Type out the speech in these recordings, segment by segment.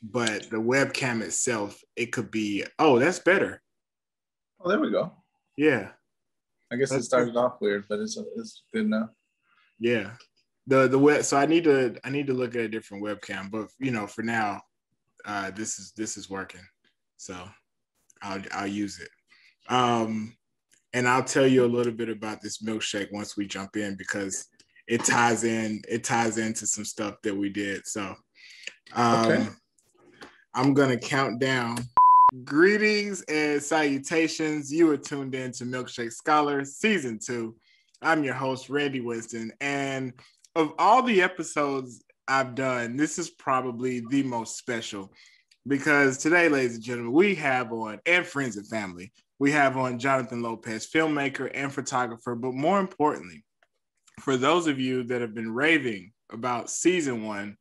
but the webcam itself, it could be, oh, that's better. Oh, there we go. Yeah. I guess it started off weird, but it's good now. Yeah. The web, so I need to look at a different webcam, but for now, this is working. So I'll use it. And I'll tell you a little bit about this milkshake once we jump in, because it ties into some stuff that we did. So Okay. I'm gonna count down. Greetings and salutations. You are tuned in to Milkshake Scholar Season 2. I'm your host, Randy Winston. And of all the episodes I've done, this is probably the most special, because today, ladies and gentlemen, we have on, and friends and family, we have on Jonathan Lopez, filmmaker and photographer. But more importantly, for those of you that have been raving about Season 1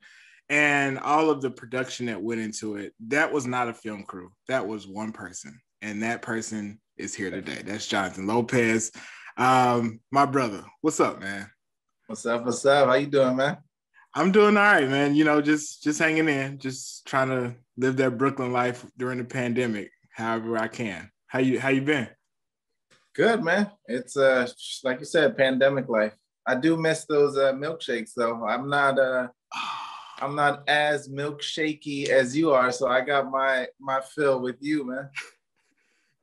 and all of the production that went into it, that was not a film crew. That was one person. And that person is here today. That's Jonathan Lopez. My brother, what's up, man? What's up? How you doing, man? I'm doing all right, man. Just hanging in, just trying to live that Brooklyn life during the pandemic, however I can. How you been? Good, man. It's like you said, pandemic life. I do miss those milkshakes, though. I'm not as milkshakey as you are, so I got my fill with you, man.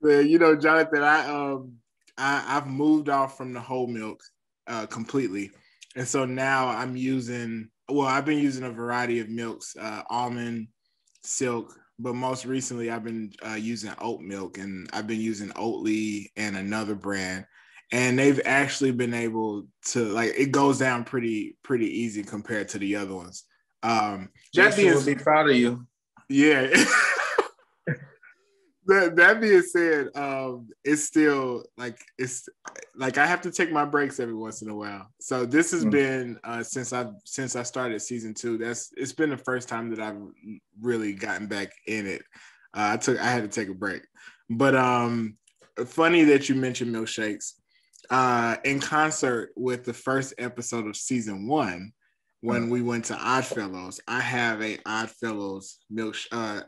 Well, Jonathan, I've moved off from the whole milk completely, and so now I've been using a variety of milks, almond, silk, but most recently I've been using oat milk, and I've been using Oatly and another brand, and they've actually been able to, it goes down pretty easy compared to the other ones. Jason will be proud of you. Yeah. That being said, it's still it's like I have to take my breaks every once in a while. So this has been since I started Season 2. It's been the first time that I've really gotten back in it. I had to take a break. But funny that you mentioned milkshakes. In concert with the first episode of Season 1, when we went to Oddfellows, I have a Oddfellows milk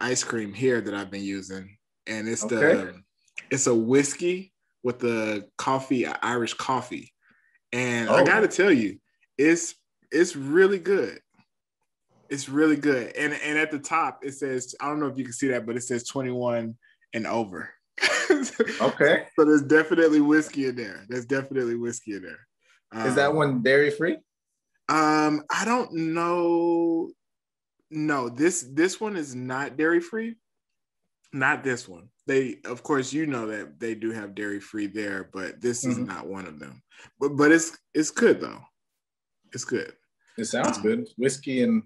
ice cream here that I've been using. And it's a whiskey with the coffee, Irish coffee. And I got to tell you, it's really good. It's really good. And at the top, it says, I don't know if you can see that, but it says 21 and over. Okay. So there's definitely whiskey in there. Is that one dairy free? I don't know. No, this one is not dairy free. Not this one. They, of course, that they do have dairy free there, but this is not one of them. But it's good though. It's good. It sounds good. Whiskey and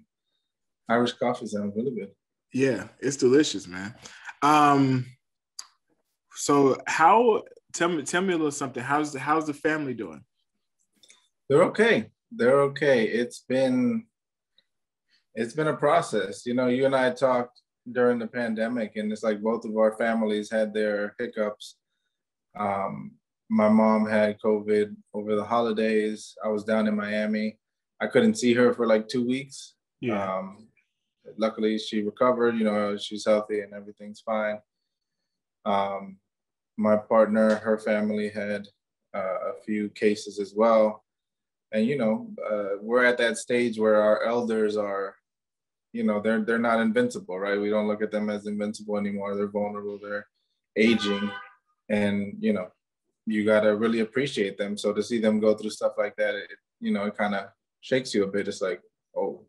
Irish coffee sounds really good. Yeah, it's delicious, man. So tell me a little something. How's the family doing? They're okay. It's been a process. You and I talked during the pandemic, and it's like both of our families had their hiccups. My mom had COVID over the holidays. I was down in Miami. I couldn't see her for like 2 weeks. Yeah. Luckily she recovered, she's healthy and everything's fine. My partner, her family had a few cases as well. And, we're at that stage where our elders are, they're not invincible, right? We don't look at them as invincible anymore. They're vulnerable, they're aging, and, you got to really appreciate them. So to see them go through stuff like that, it kind of shakes you a bit. It's like, oh.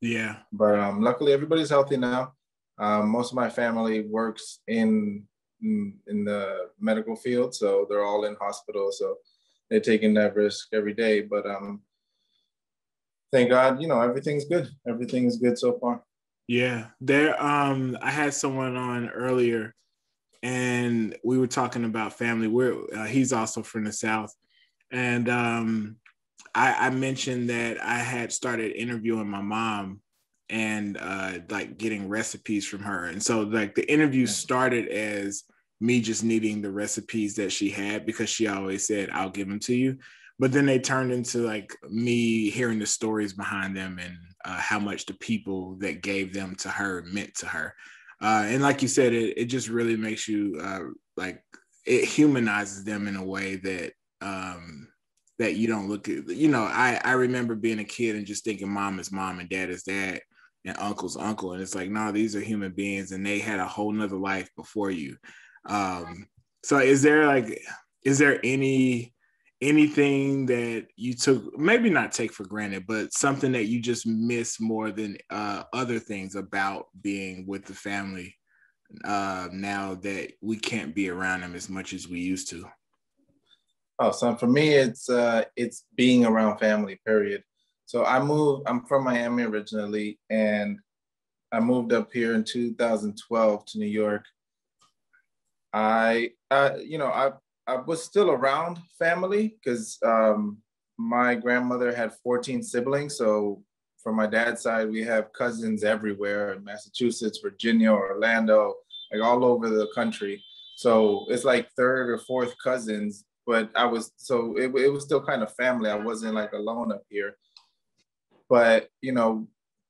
Yeah. But luckily everybody's healthy now. Most of my family works in the medical field, so they're all in hospitals. So they're taking that risk every day. But thank God, everything's good. Everything's good so far. Yeah. I had someone on earlier and we were talking about family. He's also from the South. And I mentioned that I had started interviewing my mom and getting recipes from her. And so the interview started as me just needing the recipes that she had, because she always said, I'll give them to you. But then they turned into me hearing the stories behind them and how much the people that gave them to her meant to her. And like you said, it just really makes you like it humanizes them in a way that that you don't look at. You know, I remember being a kid and just thinking mom is mom and dad is dad and uncle's uncle, and it's like, no, these are human beings and they had a whole nother life before you. So is there anything that you took, maybe not take for granted, but something that you just miss more than other things about being with the family now that we can't be around them as much as we used to? Oh, so for me, it's being around family, period. So I'm from Miami originally, and I moved up here in 2012 to New York. I was still around family because my grandmother had 14 siblings. So from my dad's side, we have cousins everywhere in Massachusetts, Virginia, Orlando, like all over the country. So it's like third or fourth cousins, but it was still kind of family. I wasn't like alone up here. But,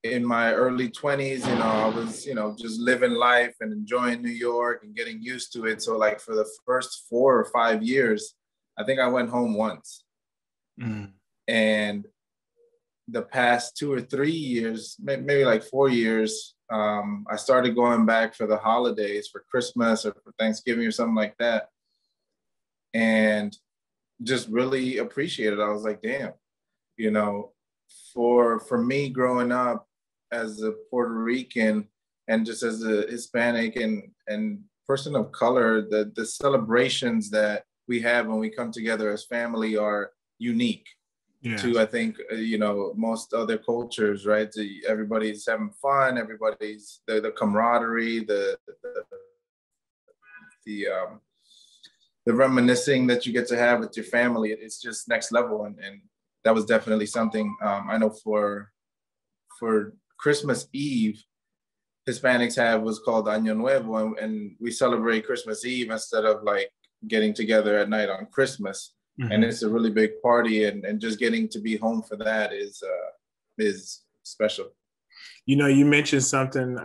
in my early 20s, I was, just living life and enjoying New York and getting used to it. So like for the first 4 or 5 years, I think I went home once. Mm. And the past 2 or 3 years, maybe like 4 years, I started going back for the holidays, for Christmas or for Thanksgiving or something like that. And just really appreciate it. I was like, damn, for me growing up as a Puerto Rican and just as a Hispanic and person of color, the celebrations that we have when we come together as family are unique to, I think, most other cultures, right? Everybody's having fun, everybody's the camaraderie, the reminiscing that you get to have with your family. It's just next level, and that was definitely something. I know for Christmas Eve, Hispanics have what's called Año Nuevo, and we celebrate Christmas Eve instead of like getting together at night on Christmas. Mm-hmm. And it's a really big party, and just getting to be home for that is special. You mentioned something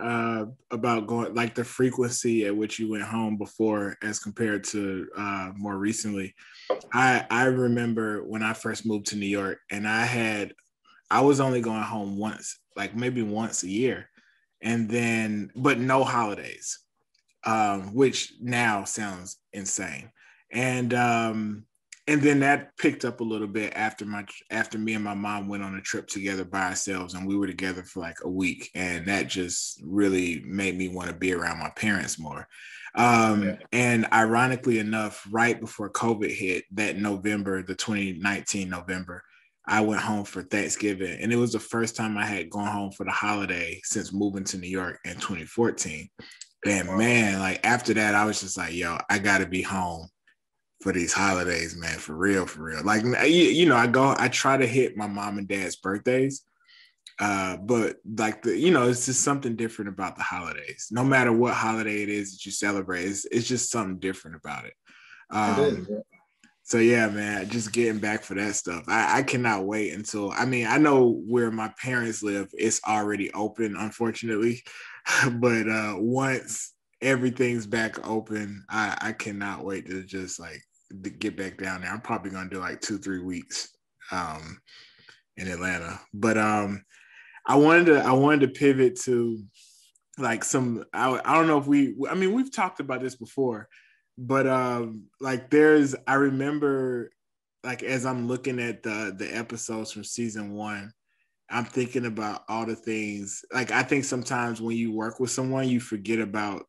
about going, like the frequency at which you went home before as compared to more recently. I remember when I first moved to New York, and I was only going home once, like maybe once a year, and then, but no holidays, which now sounds insane. And then that picked up a little bit after me and my mom went on a trip together by ourselves, and we were together for like a week, and that just really made me want to be around my parents more. And ironically enough, right before COVID hit, that November, the 2019 November, I went home for Thanksgiving, and it was the first time I had gone home for the holiday since moving to New York in 2014. And man, like after that, I was just like, yo, I gotta be home for these holidays, man, for real, for real. Like, I try to hit my mom and dad's birthdays, but like it's just something different about the holidays. No matter what holiday it is that you celebrate, it's just something different about it. It is, yeah. So yeah, man, just getting back for that stuff. I cannot wait until, I know where my parents live, it's already open, unfortunately. But once everything's back open, I cannot wait to just like to get back down there. I'm probably gonna do like 2-3 weeks in Atlanta. But I wanted to pivot to like I don't know if we've talked about this before, but like I remember like as I'm looking at the episodes from season 1, I'm thinking about all the things. Like I think sometimes when you work with someone, you forget about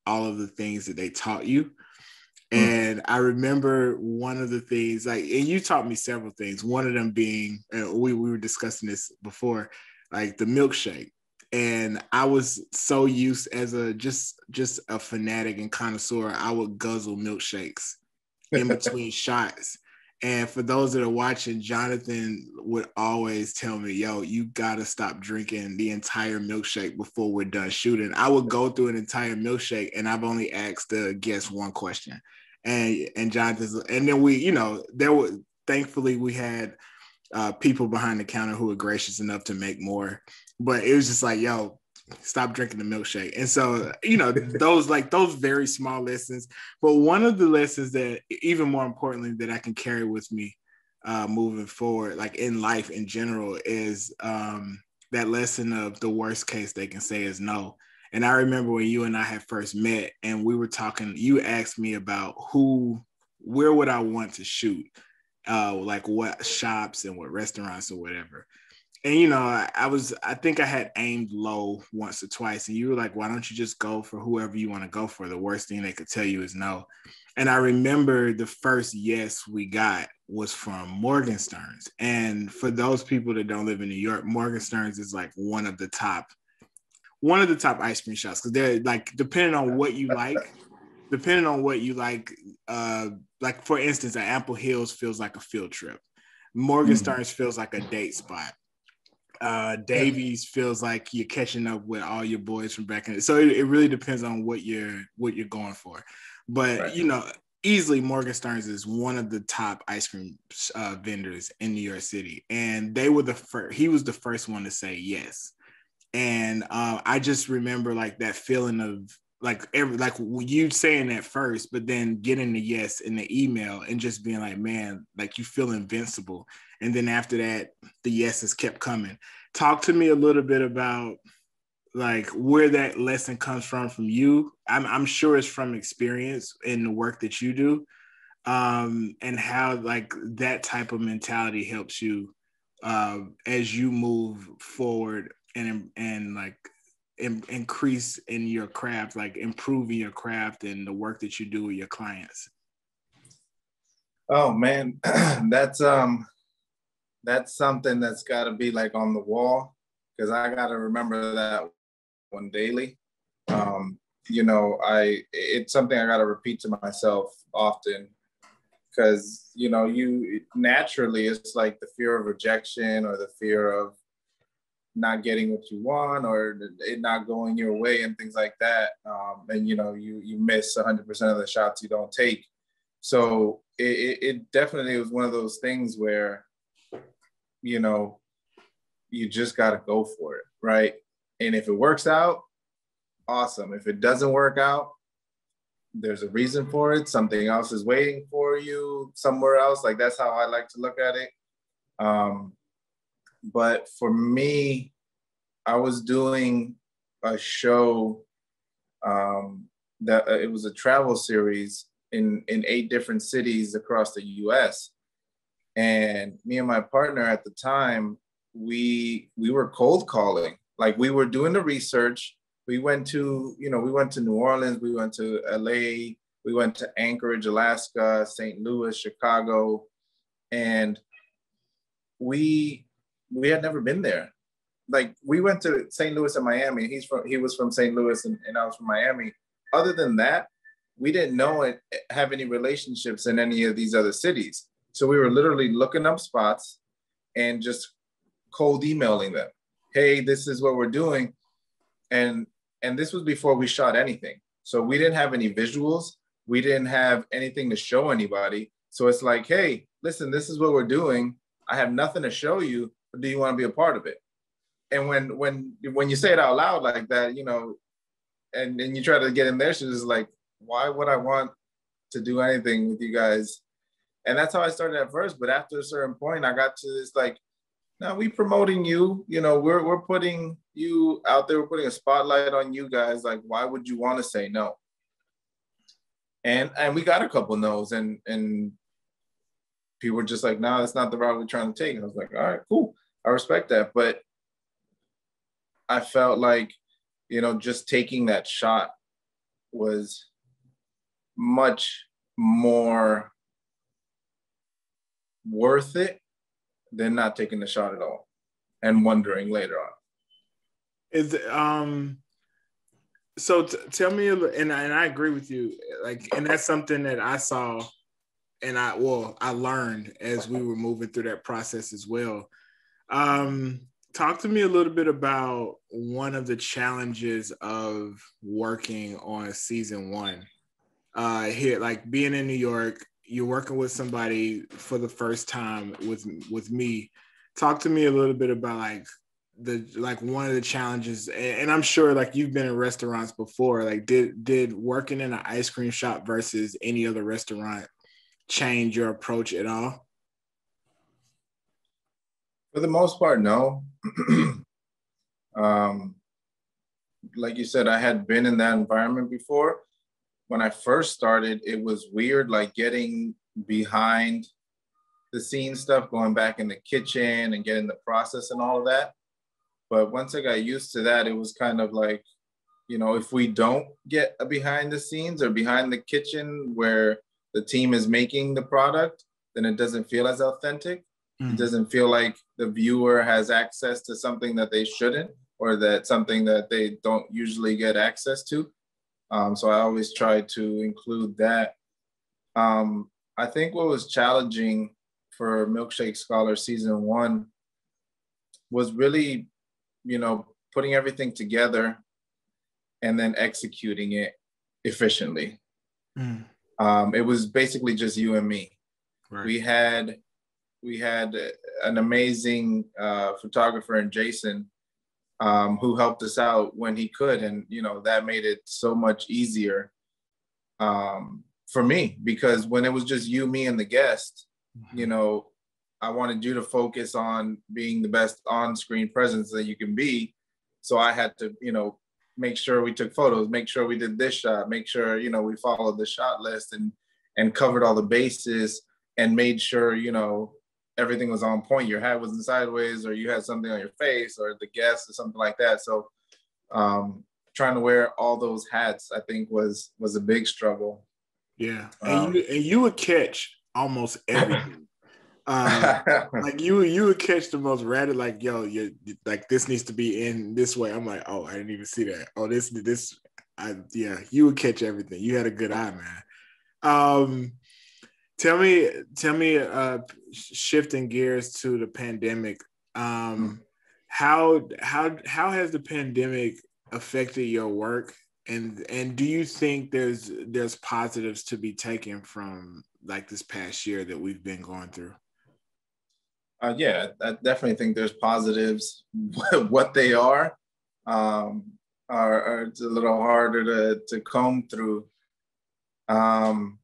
all of the things that they taught you. And I remember one of the things, like, and you taught me several things. One of them being, we were discussing this before, like the milkshake. And I was so used as just a fanatic and connoisseur, I would guzzle milkshakes in between shots. And for those that are watching, Jonathan would always tell me, yo, you got to stop drinking the entire milkshake before we're done shooting. I would go through an entire milkshake and I've only asked the guest one question. And Jonathan's, and then we, thankfully we had people behind the counter who were gracious enough to make more. But it was just like, yo, stop drinking the milkshake. And so, those very small lessons. But one of the lessons that, even more importantly, that I can carry with me moving forward, like in life in general, is that lesson of the worst case they can say is no. And I remember when you and I had first met and we were talking, you asked me about where would I want to shoot? Like what shops and what restaurants or whatever. And, I think I had aimed low once or twice. And you were like, why don't you just go for whoever you want to go for? The worst thing they could tell you is no. And I remember the first yes we got was from Morgenstern's. And for those people that don't live in New York, Morgenstern's is like one of the top ice cream shops. Because they're like, depending on what you like, like for instance, at Apple Hills feels like a field trip. Morgenstern's feels like a date spot. Davies feels like you're catching up with all your boys from back in. So it really depends on what you're going for. But Right. Easily Morgenstern's is one of the top ice cream vendors in New York City, and they were the first. He was the first one to say yes, and I just remember like that feeling of like you saying that first, but then getting the yes in the email and just being like, man, like you feel invincible. And then after that, the yeses kept coming. Talk to me a little bit about like where that lesson comes from you. I'm sure it's from experience in the work that you do, and how like that type of mentality helps you as you move forward and like increase in your craft, like improving your craft and the work that you do with your clients. Oh man, that's something that's got to be like on the wall, because I got to remember that one daily. It's something I got to repeat to myself often, because you naturally, it's like the fear of rejection or the fear of not getting what you want or it not going your way and things like that. And you miss 100% of the shots you don't take. So it definitely was one of those things where you just got to go for it, right? And if it works out, awesome. If it doesn't work out, there's a reason for it. Something else is waiting for you somewhere else. Like, that's how I like to look at it. But for me, I was doing a show that it was a travel series in 8 different cities across the US. And me and my partner at the time, we were cold calling. Like, we were doing the research. We went to New Orleans, we went to LA, we went to Anchorage, Alaska, St. Louis, Chicago, and we had never been there. Like, we went to St. Louis and Miami. He was from St. Louis and I was from Miami. Other than that, we didn't have any relationships in any of these other cities. So we were literally looking up spots and just cold emailing them. Hey, this is what we're doing. And this was before we shot anything. So we didn't have any visuals. We didn't have anything to show anybody. So it's like, hey, listen, this is what we're doing. I have nothing to show you, but do you want to be a part of it? And when you say it out loud like that, and you try to get in there, she's just like, why would I want to do anything with you guys? And that's how I started at first. But after a certain point, I got to this like, now we promoting you, we're putting you out there, we're putting a spotlight on you guys. Like, why would you want to say no? And we got a couple no's, and people were just like, no, that's not the route we're trying to take. And I was like, all right, cool. I respect that. But I felt like, just taking that shot was much more worth it than not taking the shot at all and wondering later on. So tell me, and I agree with you, like, and that's something that I saw and I learned as we were moving through that process as well. Talk to me a little bit about one of the challenges of working on season 1 here, like being in New York. you're working with somebody for the first time with me. Talk to me a little bit about like one of the challenges, and I'm sure like you've been in restaurants before. Like, did working in an ice cream shop versus any other restaurant change your approach at all? For the most part, no. um, like you said, I had been in that environment before. When I first started, it was weird, like getting behind the scene stuff, going back in the kitchen and getting the process and all of that. But once I got used to that, it was kind of like, if we don't get a behind the scenes or behind the kitchen where the team is making the product, then it doesn't feel as authentic. It doesn't feel like the viewer has access to something that they shouldn't, or that something that they don't usually get access to. So I always try to include that. I think what was challenging for Milkshake Scholar season 1 was really, putting everything together and then executing it efficiently. It was basically just you and me. Right. We had an amazing photographer in Jason who helped us out when he could. And, that made it so much easier for me, because when it was just you, me, and the guest, I wanted you to focus on being the best on-screen presence that you can be. So I had to, make sure we took photos, make sure we did this shot, make sure, we followed the shot list and covered all the bases and made sure, everything was on point. Your hat wasn't sideways, or you had something on your face, or the guest or something like that. So trying to wear all those hats, I think was a big struggle. Yeah. And you would catch almost everything. Like you would catch the most random, like, yo, you like, this needs to be in this way. I'm like, oh, I didn't even see that. Oh, yeah, you would catch everything. You had a good eye, man. Tell me, shifting gears to the pandemic. How has the pandemic affected your work? And do you think there's positives to be taken from like this past year that we've been going through? Yeah, I definitely think there's positives. What they are it's a little harder to comb through. The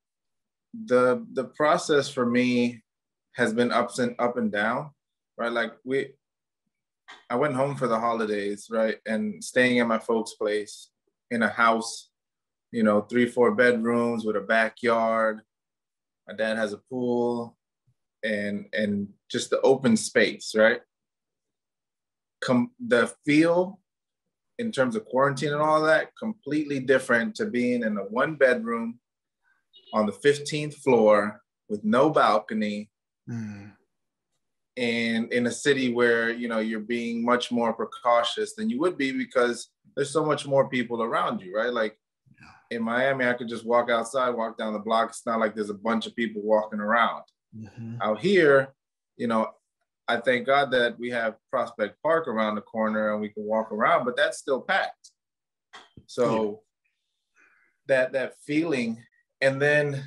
process for me has been up and down, right? Like I went home for the holidays, right? And staying at my folks' place in a house, 3-4 bedrooms with a backyard. My dad has a pool and just the open space, right? The feel in terms of quarantine and all that, completely different to being in a 1-bedroom on the 15th floor with no balcony, and in a city where, you're being much more precautious than you would be because there's so much more people around you, right? Like in Miami, I could just walk outside, walk down the block. It's not like there's a bunch of people walking around. Out here, I thank God that we have Prospect Park around the corner and we can walk around, but that's still packed. So that feeling. And then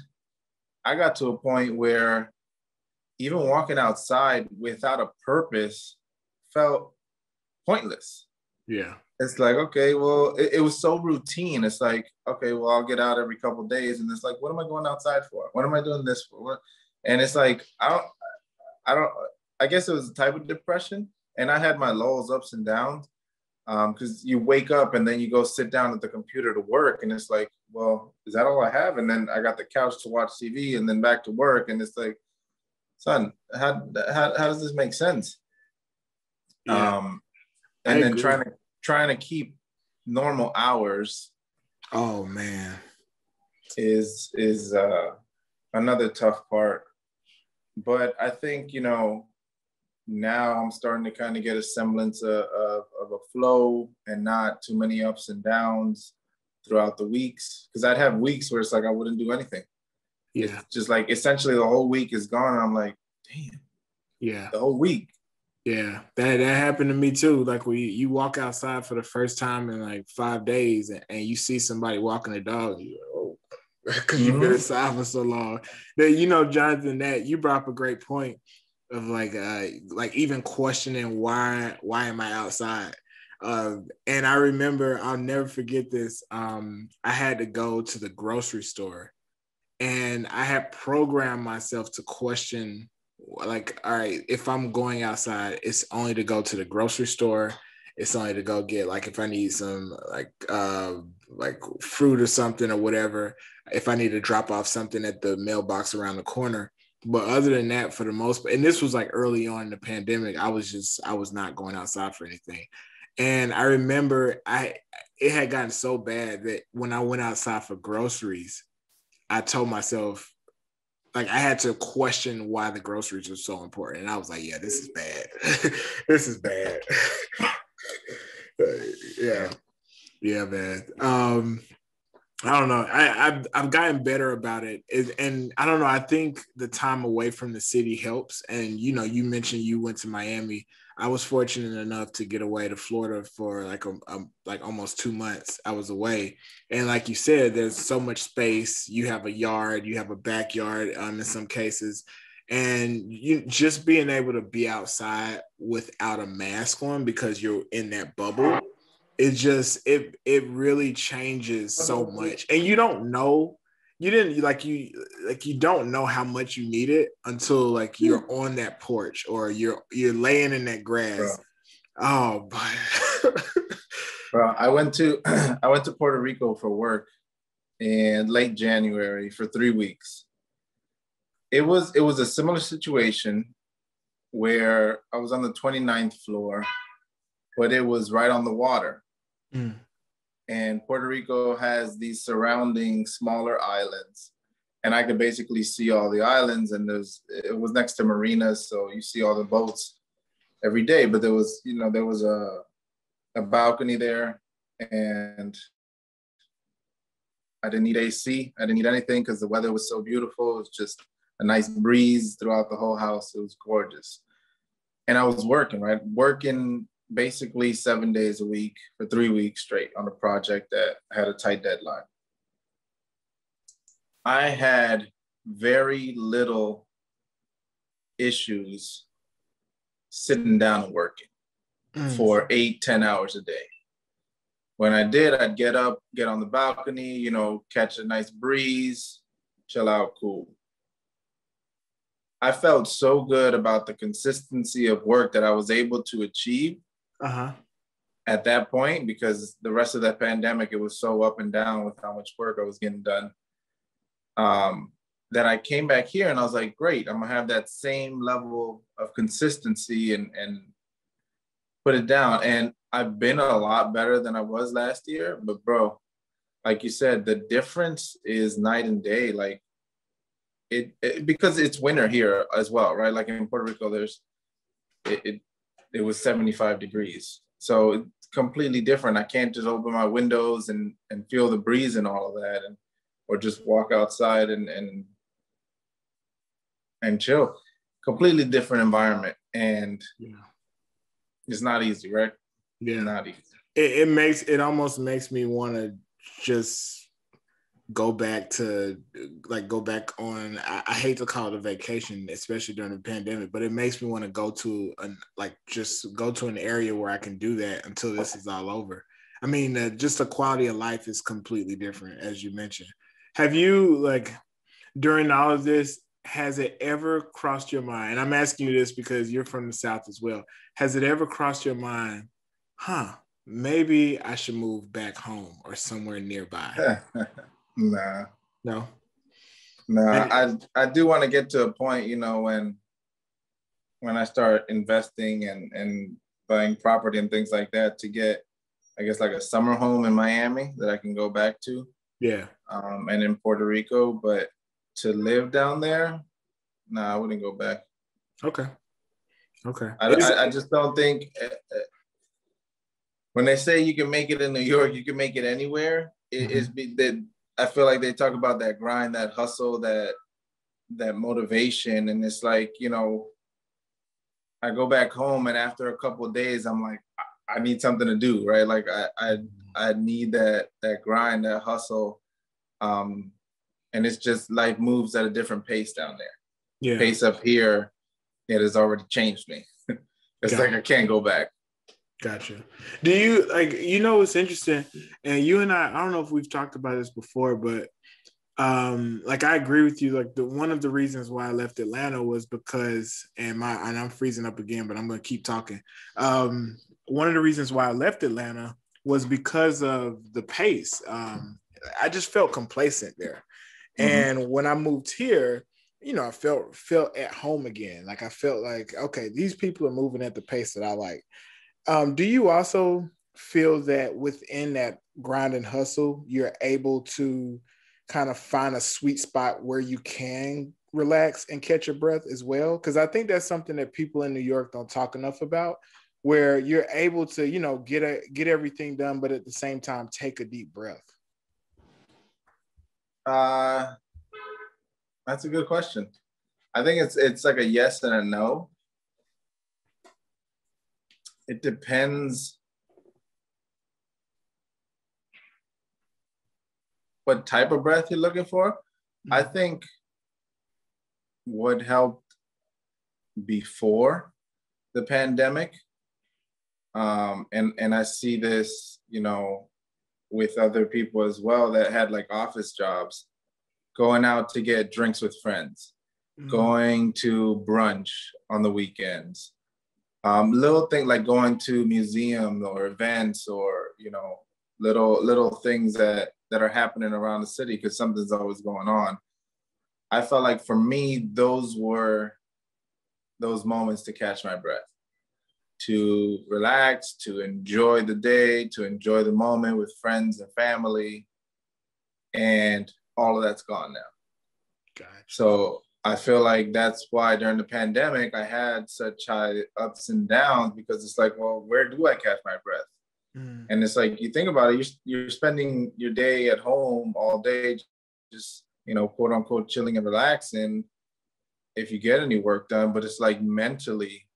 I got to a point where even walking outside without a purpose felt pointless. Yeah. It's like, okay, well, it was so routine. It's like, okay, well, I'll get out every couple of days. And it's like, what am I going outside for? What am I doing this for? And it's like, I guess it was a type of depression. And I had my lows, ups and downs. Because you wake up and then you go sit down at the computer to work. And it's like, well, is that all I have? And then I got the couch to watch TV and then back to work. And it's like, son, how does this make sense? Yeah. And then trying to keep normal hours. Oh man, is another tough part. But I think, now I'm starting to kind of get a semblance of a flow and not too many ups and downs throughout the weeks. Because I'd have weeks where it's like I wouldn't do anything. Yeah. It's just like essentially the whole week is gone. And I'm like, damn. Yeah. The whole week. Yeah, that happened to me too. Like you walk outside for the first time in like 5 days and you see somebody walking a dog, and you're like, oh. because you've been inside for so long. That Jonathan, that you brought up a great point of like even questioning why am I outside? And I remember, I'll never forget this. I had to go to the grocery store, and I had programmed myself to question, like, all right, if I'm going outside, it's only to go to the grocery store. It's only to go get, like, if I need some like fruit or something or whatever, if I need to drop off something at the mailbox around the corner. But other than that, for the most part, and this was like early on in the pandemic, I was not going outside for anything. And I remember it had gotten so bad that when I went outside for groceries, I told myself, like, I had to question why the groceries were so important. And I was like, yeah, this is bad. This is bad. Yeah. Yeah, man. I don't know. I've gotten better about it. And I don't know. I think the time away from the city helps. And, you mentioned you went to Miami. I was fortunate enough to get away to Florida for like almost 2 months. I was away. And like you said, there's so much space. You have a yard, you have a backyard in some cases. And you just being able to be outside without a mask on because you're in that bubble, it really changes so much. And you don't know, you don't know how much you need it until, like, you're on that porch or you're laying in that grass. Bro. Oh, but bro, I went to Puerto Rico for work in late January for 3 weeks. It was a similar situation where I was on the 29th floor, but it was right on the water. Mm. And Puerto Rico has these surrounding smaller islands, and I could basically see all the islands. And it was next to marinas, so you see all the boats every day. But there was a balcony there, and I didn't need AC. I didn't need anything because the weather was so beautiful. It was just a nice breeze throughout the whole house. It was gorgeous. And I was working basically 7 days a week for 3 weeks straight on a project that had a tight deadline. I had very little issues sitting down and working for 8-10 hours a day. When I did, I'd get up, get on the balcony, catch a nice breeze, chill out, cool. I felt so good about the consistency of work that I was able to achieve at that point, because the rest of that pandemic, it was so up and down with how much work I was getting done, that I came back here and I was like, great, I'm gonna have that same level of consistency and put it down. And I've been a lot better than I was last year. But bro, like you said, the difference is night and day. Like it because it's winter here as well, right? Like in Puerto Rico, it was 75 degrees. So it's completely different. I can't just open my windows and feel the breeze and all of that, or just walk outside and chill. Completely different environment. And it's not easy, right? Yeah. Not easy. It almost makes me want to just go back on, I hate to call it a vacation, especially during the pandemic, but it makes me want to go to an area where I can do that until this is all over. I mean, just the quality of life is completely different, as you mentioned. Have you, like, during all of this, has it ever crossed your mind? And I'm asking you this because you're from the South as well. Has it ever crossed your mind, maybe I should move back home or somewhere nearby? Nah. No. I do want to get to a point, when I start investing and buying property and things like that, to get, I guess, like a summer home in Miami that I can go back to. Yeah. And in Puerto Rico, but to live down there, I wouldn't go back. Okay. I just don't think, when they say you can make it in New York, you can make it anywhere. That I feel like they talk about that grind, that hustle, that motivation. And it's like, I go back home and after a couple of days, I'm like, I need something to do, right? Like I need that grind, that hustle. and it's just life moves at a different pace down there. Yeah. Pace up here, it has already changed me. It's like I can't go back. Gotcha. Do you like, it's interesting, and you and I don't know if we've talked about this before, but like I agree with you. Like one of the reasons why I left Atlanta was because, and I'm freezing up again, but I'm gonna keep talking. One of the reasons why I left Atlanta was because of the pace. I just felt complacent there. And when I moved here, I felt at home again. Like I felt like, okay, these people are moving at the pace that I like. Do you also feel that within that grind and hustle, you're able to kind of find a sweet spot where you can relax and catch your breath as well? Because I think that's something that people in New York don't talk enough about, where you're able to, get everything done, but at the same time, take a deep breath. That's a good question. I think it's like a yes and a no. It depends what type of breath you're looking for. I think what helped before the pandemic, and I see this, with other people as well that had like office jobs, going out to get drinks with friends, going to brunch on the weekends. Little things like going to museums or events, or little things that are happening around the city because something's always going on. I felt like for me, those were those moments to catch my breath, to relax, to enjoy the day, to enjoy the moment with friends and family, and all of that's gone now. Gotcha. So I feel like that's why during the pandemic, I had such high ups and downs, because it's like, well, where do I catch my breath? And it's like, you think about it, you're spending your day at home all day, just, quote unquote, chilling and relaxing if you get any work done. But it's like mentally,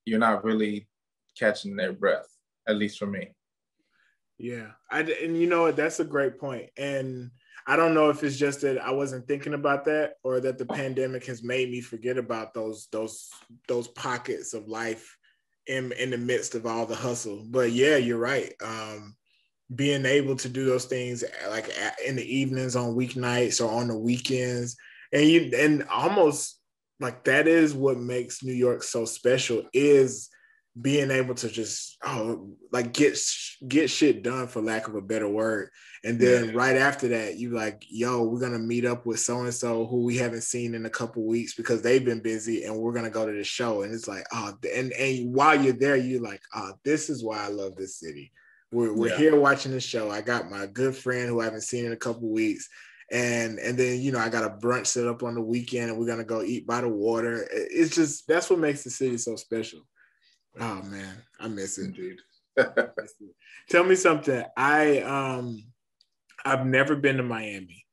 you're not really catching their breath, at least for me. Yeah. And that's a great point. And I don't know if it's just that I wasn't thinking about that, or that the pandemic has made me forget about those pockets of life in the midst of all the hustle. But yeah, you're right. Being able to do those things like in the evenings, on weeknights, or on the weekends, and almost like that is what makes New York so special, is being able to just get shit done, for lack of a better word. And then right after that, you like, yo, we're gonna meet up with so and so who we haven't seen in a couple of weeks because they've been busy, and we're gonna go to the show. And it's like, and while you're there, you're like, this is why I love this city. We're here watching the show. I got my good friend who I haven't seen in a couple of weeks. And then, I got a brunch set up on the weekend, and we're gonna go eat by the water. It's just, that's what makes the city so special. Oh man, I miss it. Indeed. Tell me something. I've never been to Miami,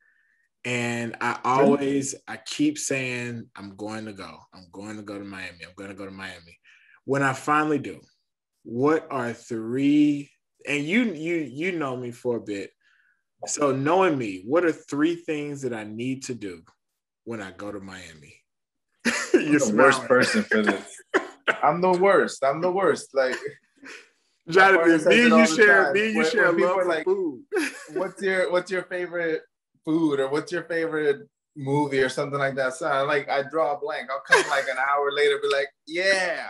and I keep saying I'm going to go. I'm going to go to Miami. I'm going to go to Miami. When I finally do, what are three? And you know me for a bit, so knowing me, what are three things that I need to do when I go to Miami? You're the worst person for this. I'm the worst. Like, Jonathan, me and you share a love for like, food. What's your favorite food, or what's your favorite movie, or something like that? So I draw a blank. I'll come like an hour later, be like, yeah.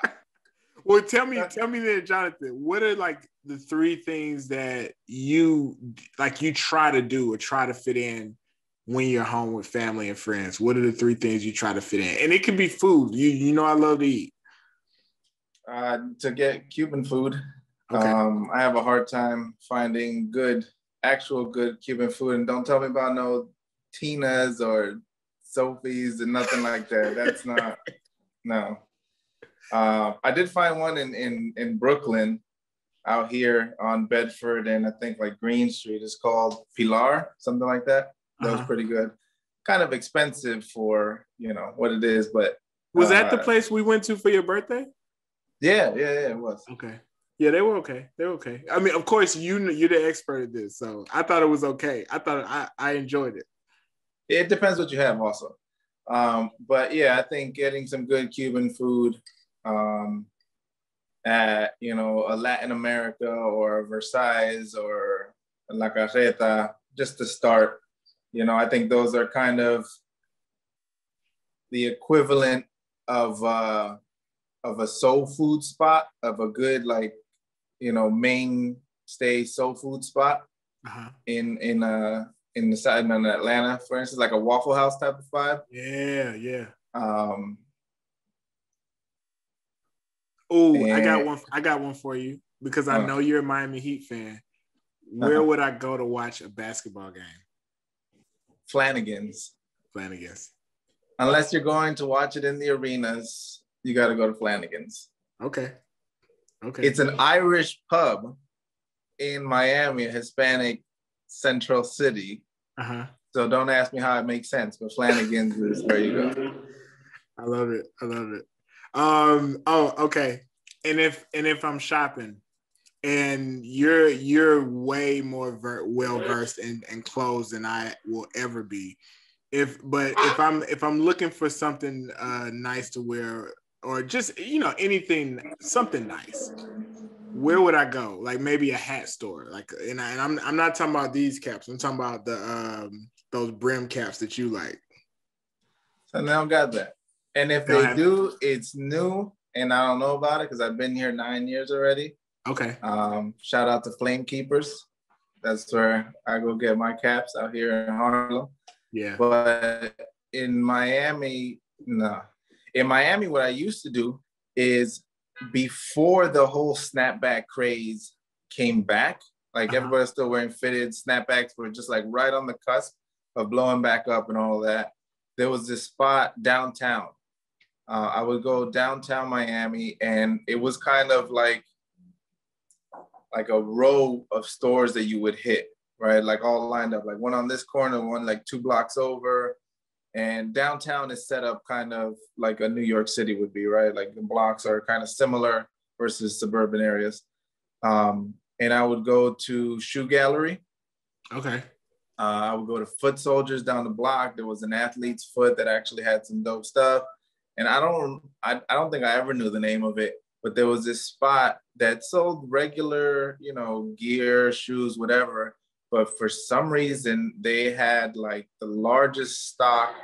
Well, tell me then, Jonathan, what are like the three things that you try to do or try to fit in when you're home with family and friends? What are the three things you try to fit in? And it can be food. You know I love to eat. To get Cuban food. Okay. I have a hard time finding actual good Cuban food. And don't tell me about no Tina's or Sophie's and nothing like that. That's not, no. I did find one in Brooklyn, out here on Bedford, and I think like Green Street. It's called Pilar, something like that. That was pretty good. Kind of expensive for, what it is, but. Was that the place we went to for your birthday? Yeah, it was. Okay. Yeah, they were okay. I mean, of course, you're the expert at this, so I thought it was okay. I thought I enjoyed it. it depends what you have also. But yeah, I think getting some good Cuban food at, you know, a Latin America or a Versailles or La Carreta, just to start, you know, I think those are kind of the equivalent of a soul food spot, of a good, like, you know, mainstay soul food spot in the side in Atlanta, for instance, like a Waffle House type of vibe. Yeah, yeah. And I got one for you because I know you're a Miami Heat fan. Where would I go to watch a basketball game? Flanagan's. Flanagan's. Unless you're going to watch it in the arenas, you got to go to Flanagan's. Okay. It's an Irish pub in Miami, a Hispanic central city. So don't ask me how it makes sense, but Flanagan's is where you go. I love it. Okay. And if I'm shopping, and you're way more well versed in clothes than I will ever be. If I'm looking for something nice to wear, or just, you know, something nice, where would I go? Like maybe a hat store. Like, and I'm not talking about these caps. I'm talking about the those brim caps that you like. So now I've got that. And if they do, it's new, and I don't know about it because I've been here 9 years already. Okay. Shout out to Flame Keepers. That's where I go get my caps, out here in Harlem. Yeah. But in Miami, no. In Miami, what I used to do is, before the whole snapback craze came back, like everybody's still wearing fitted, snapbacks were just like right on the cusp of blowing back up and all that. There was this spot downtown. I would go downtown Miami, and it was kind of like a row of stores that you would hit, right? Like all lined up, like one on this corner, one like 2 blocks over. And downtown is set up kind of like a New York City would be, right? Like the blocks are kind of similar versus suburban areas. And I would go to Shoe Gallery. Okay. I would go to Foot Soldiers down the block. There was an athlete's foot that actually had some dope stuff. And I don't think I ever knew the name of it, but there was this spot that sold regular, you know, gear, shoes, whatever. But for some reason, they had like the largest stock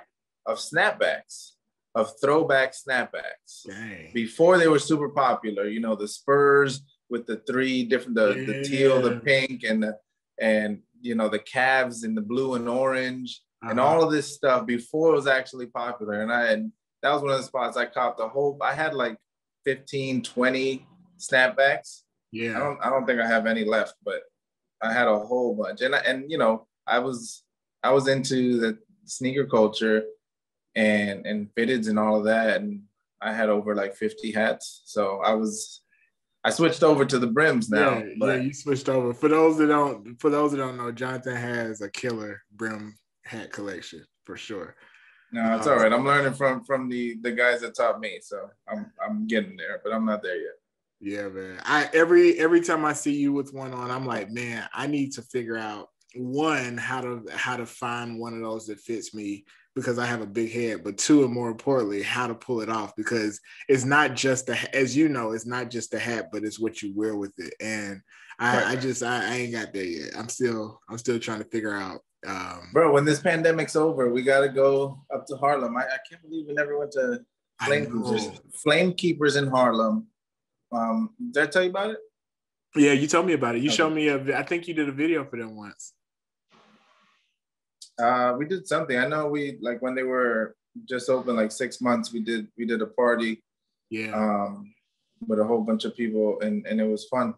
of snapbacks, of throwback snapbacks. Dang. Before they were super popular, you know, the Spurs with the 3 different, the teal, the pink, and you know, the Cavs in the blue and orange, and all of this stuff before it was actually popular. And that was one of the spots I copped I had like 15, 20 snapbacks. Yeah. I don't think I have any left, but I had a whole bunch. And you know, I was into the sneaker culture and fitteds and all of that. And I had over like 50 hats. So I switched over to the brims now. Yeah, you switched over. For those that don't know, Jonathan has a killer brim hat collection for sure. No, it's all right. I'm learning from the guys that taught me, so I'm getting there, but I'm not there yet. Yeah, man. Every time I see you with one on, I'm like, man, I need to figure out how to find one of those that fits me, because I have a big head, but 2, and more importantly, how to pull it off, because it's not just as you know, it's not just the hat, but it's what you wear with it. And I ain't got there yet. I'm still trying to figure out. Bro, when this pandemic's over, we got to go up to Harlem. I can't believe we never went to Flame Keepers in Harlem. Did I tell you about it? Yeah, you told me about it. You showed me I think you did a video for them once. We did something. I know when they were just open like 6 months, we did a party. Yeah. With a whole bunch of people, and it was fun.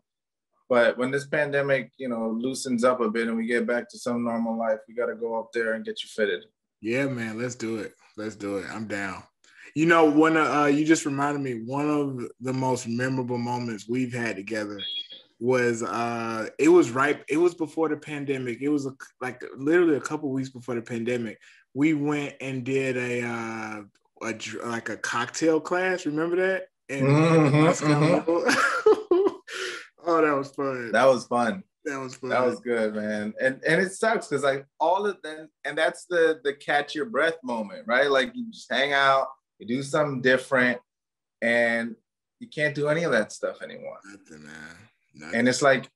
But when this pandemic, you know, loosens up a bit and we get back to some normal life, we got to go up there and get you fitted. Yeah, man, let's do it. I'm down. You know, you just reminded me, one of the most memorable moments we've had together was it was before the pandemic. It was like literally a couple weeks before the pandemic. We went and did a cocktail class. Remember that? And Mm-hmm. Oh, that was fun. That was fun. That was fun. That was good, man. And it sucks because like all of them, and that's the catch your breath moment, right? Like you just hang out, you do something different, and you can't do any of that stuff anymore. Nothing, man. Nothing. And it's like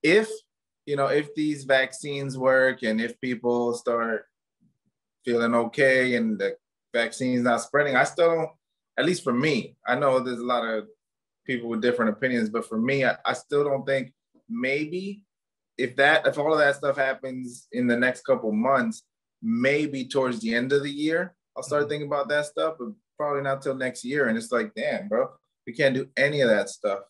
if if these vaccines work and if people start feeling okay and the vaccine's not spreading, I still don't, at least for me, I know there's a lot of people with different opinions, but for me, I still don't think maybe if all of that stuff happens in the next couple months, maybe towards the end of the year, I'll start thinking about that stuff, but probably not till next year. And it's like, damn, bro, we can't do any of that stuff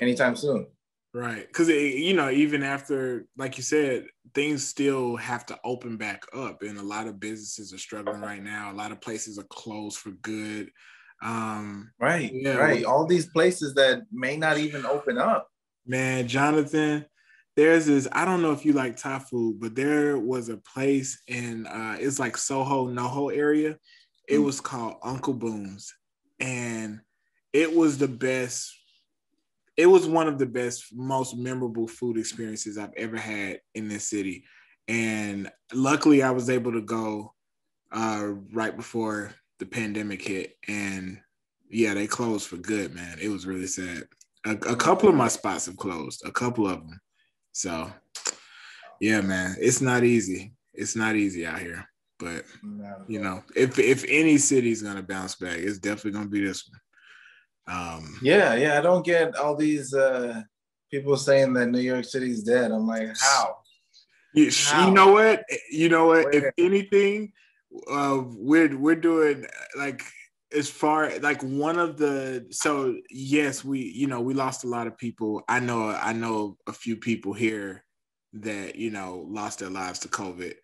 anytime soon. Right. Because, even after, like you said, things still have to open back up. And a lot of businesses are struggling right now. A lot of places are closed for good. Right. All these places that may not even open up. Man, Jonathan, there's this, I don't know if you like Thai food, but there was a place in, it's like Soho, NoHo area. It was called Uncle Boom's. And it was the best. It was one of the best, most memorable food experiences I've ever had in this city. And luckily I was able to go right before the pandemic hit. And yeah, they closed for good, man. It was really sad. A couple of my spots have closed, a couple of them. So yeah, man, it's not easy. It's not easy out here. But, if any city's going to bounce back, it's definitely going to be this one. I don't get all these people saying that New York City's dead. I'm like, how? You know what? Where? If anything, we're doing like as far like one of the. So yes, we lost a lot of people. I know a few people here that lost their lives to COVID.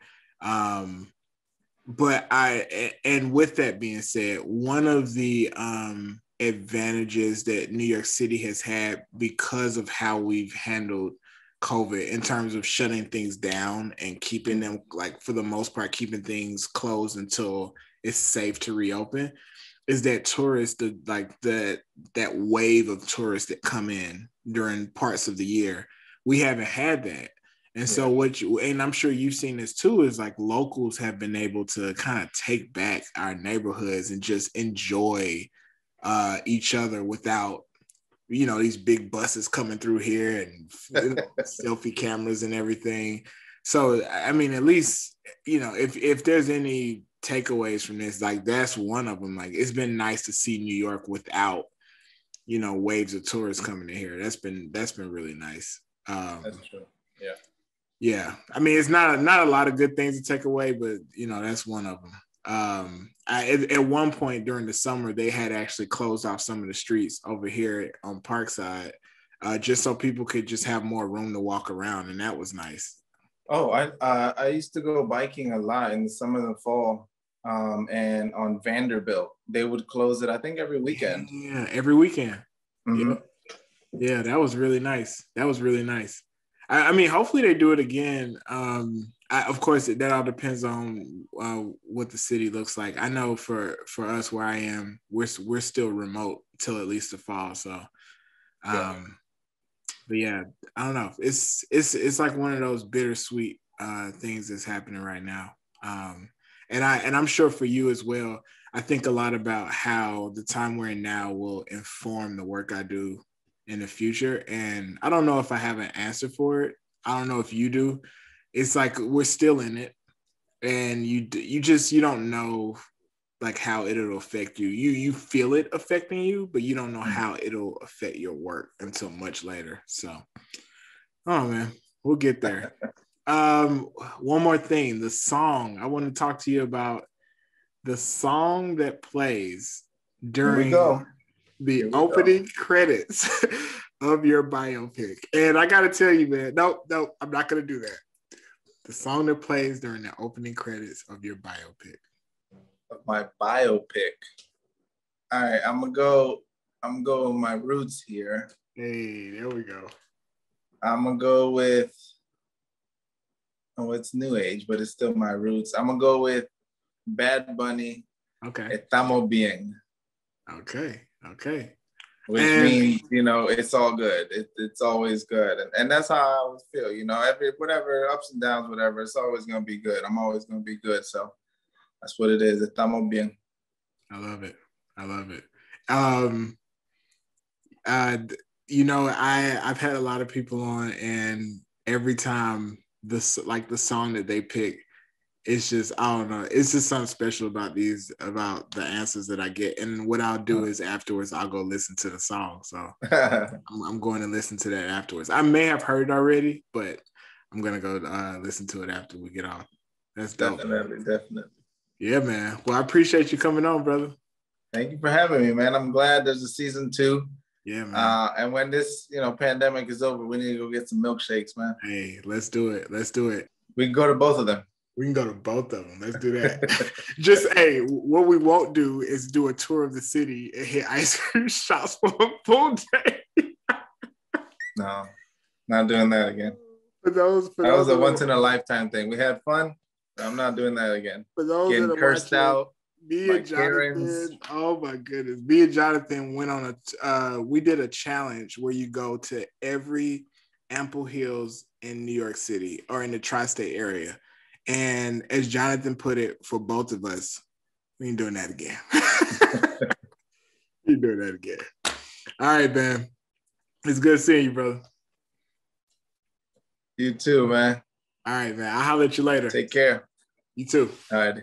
But and with that being said, one of the advantages that New York City has had because of how we've handled COVID in terms of shutting things down and keeping them, like for the most part, keeping things closed until it's safe to reopen, is that tourists, that wave of tourists that come in during parts of the year. We haven't had that. And so and I'm sure you've seen this too, is like locals have been able to kind of take back our neighborhoods and just enjoy each other without, these big buses coming through here and selfie cameras and everything. So, I mean, at least, if there's any takeaways from this, like that's one of them. Like it's been nice to see New York without, waves of tourists coming in here. That's been really nice. That's true. Yeah. Yeah. I mean, it's not a lot of good things to take away, but that's one of them. At one point during the summer, they had actually closed off some of the streets over here on Parkside, just so people could just have more room to walk around, and that was nice. Oh, I used to go biking a lot in the summer and the fall, and on Vanderbilt they would close it, I think, every weekend. Yeah, every weekend. Mm-hmm. Yeah, that was really nice. I mean, hopefully they do it again. Of course, that all depends on what the city looks like. I know for us where I am, we're still remote till at least the fall. So, but yeah, I don't know. It's like one of those bittersweet things that's happening right now. And I'm sure for you as well. I think a lot about how the time we're in now will inform the work I do in the future. And I don't know if I have an answer for it. I don't know if you do. It's like we're still in it, and you don't know like how it'll affect you. You feel it affecting you, but you don't know how it'll affect your work until much later. So, oh man, we'll get there. One more thing, the song. I want to talk to you about the song that plays during the opening credits of your biopic. And I gotta tell you, man, no, I'm not gonna do that. The song that plays during the opening credits of your biopic. Of my biopic. All right, I'm gonna go with my roots here. Hey, there we go. I'm gonna go with, it's new age, but it's still my roots. I'm gonna go with Bad Bunny. Okay. Estamos bien. Okay. which means, you know, it's all good. It's always good. And that's how I always feel, you know, whatever ups and downs, whatever, it's always going to be good. I'm always going to be good. So that's what it is. Estamos bien. I love it. I love it. You know, I've had a lot of people on, and every time the song that they pick, it's just, I don't know, it's just something special about the answers that I get. And what I'll do is afterwards I'll go listen to the song. So I'm going to listen to that afterwards. I may have heard it already, but I'm gonna go listen to it after we get off. That's dope. Definitely. Yeah, man. Well, I appreciate you coming on, brother. Thank you for having me, man. I'm glad there's a season 2. Yeah, man. And when this, you know, pandemic is over, we need to go get some milkshakes, man. Hey, let's do it. We can go to both of them. We can go to both of them. Let's do that. Just, hey, what we won't do is do a tour of the city and hit ice cream shops for a full day. No, not doing that again. That was a once in a lifetime thing. We had fun. I'm not doing that again. For those getting cursed out. Me and Jonathan, oh my goodness. Me and Jonathan went on we did a challenge where you go to every Ample Hills in New York City or in the tri-state area. And as Jonathan put it, for both of us, we ain't doing that again. We ain't doing that again. All right, man. It's good seeing you, brother. You too, man. All right, man. I'll holler at you later. Take care. You too. All right.